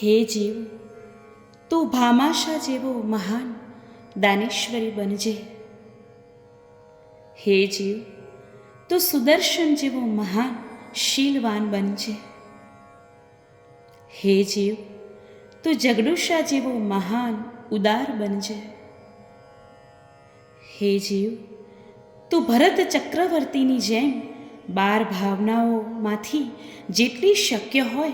હે જીવ, તું ભામાશા જેવો મહાન દાનેશ્વરી બનજે. હે જીવ, તું સુદર્શન જેવો મહાન શીલવાન બનજે. હે જીવ, તું જગડુશા જેવો મહાન ઉદાર બનજે. હે જીવ, તું ભરત ચક્રવર્તીની જેમ 12 ભાવનાઓમાંથી જેટલી શક્ય હોય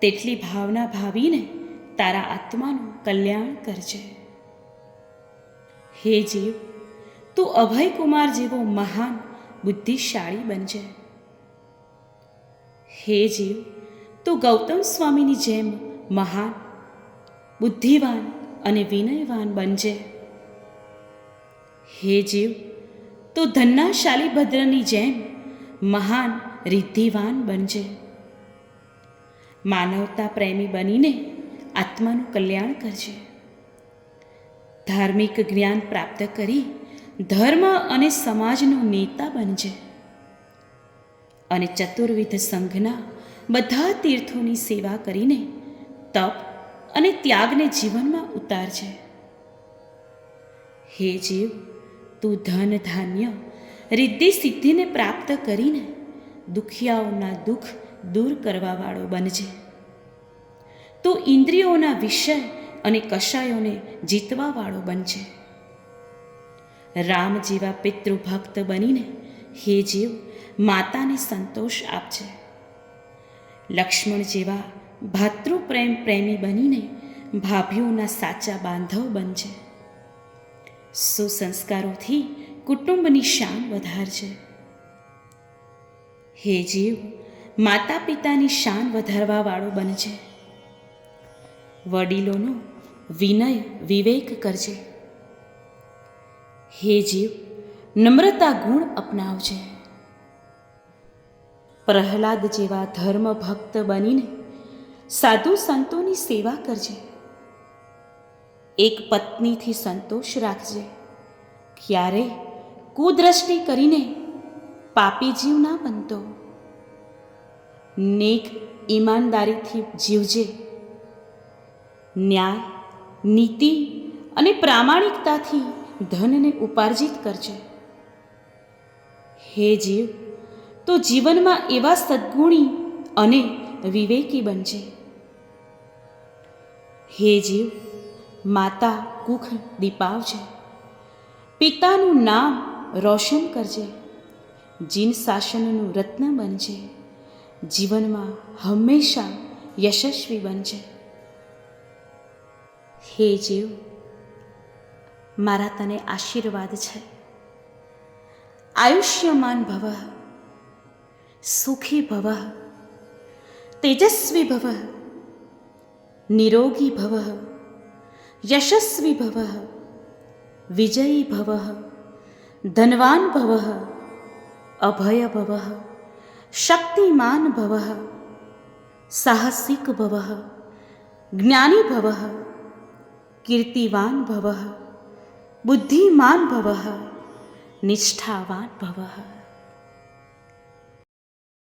તેટલી ભાવના ભાવીને તારા આત્માનું કલ્યાણ કરજે. હે જીવ, તું અભયકુમાર જેવો મહાન બુદ્ધિશાળી બનજે. હે જીવ, તું ગૌતમ સ્વામીની જેમ મહાન બુદ્ધિવાન અને વિનયવાન બનજે. હે જીવ, તું ધન્ના શાલિભદ્રની જેમ મહાન રિદ્ધિવાન બનજે. માનવતા પ્રેમી બનીને આત્માનું કલ્યાણ કરજે. ધાર્મિક જ્ઞાન પ્રાપ્ત કરી ધર્મ અને સમાજનો નેતા બનજે. અને ચતુર્વિધ સંઘના બધા તીર્થોની સેવા કરીને તપ અને ત્યાગને જીવનમાં ઉતારજે. હે જીવ, તું ધન ધાન્ય રિદ્ધિ સિદ્ધિને પ્રાપ્ત કરીને દુખિયાઓના દુઃખ દૂર કરવાવાળો બનજે. તું ઇન્દ્રિયોના વિષય અને કષાયોને જીતવાવાળો બનજે. રામ જેવા પિતૃભક્ત બનીને હે જીવ માતાને સંતોષ આપજે. લક્ષ્મણ જેવા ભાતૃપ્રેમ પ્રેમી બનીને ભાભીઓના સાચા બાંધવ બનજે. સુસંસ્કારોથી કુટુંબની શાન વધારજે. હે જીવ, માતા પિતાની શાન વધારવાવાળો બનજે. વડીલોનો વિનય વિવેક કરજે. હે જીવ, નમ્રતા ગુણ અપનાવજે. પ્રહલાદ જેવા ધર્મ ભક્ત બનીને સાધુ સંતોની સેવા કરજે. એક પત્નીથી સંતોષ રાખજે. ક્યારેય કુદ્રષ્ટિ કરીને પાપી જીવ ના બનતો. નેક ઈમાનદારીથી જીવજે. ન્યાય, નીતિ અને પ્રામાણિકતાથી ધનને ઉપાર્જિત કરજે. હે જીવ, તો જીવનમાં એવા સદ્ગુણી અને વિવેકી બનજે. હે જીવ, માતા કુખ દીપાવજે. પિતાનું નામ રોશન કરજે. જીન શાસનનું રત્ન બનજે. જીવનમાં હંમેશા યશસ્વી બનજે. હે જીવ, મારા તને આશીર્વાદ છે. આયુષ્યમાન ભવ, સુખી ભવ, તેજસ્વી ભવ, નિરોગી ભવ, યશસ્વી ભવ, વિજયી ભવ, ધનવાન ભવ, અભય ભવ, શક્તિમાન ભવ, સાહસિક ભવ, જ્ઞાની ભવ, કીર્તિવાન ભવ, બુદ્ધિમાન ભવ, નિષ્ઠાવાન ભવ.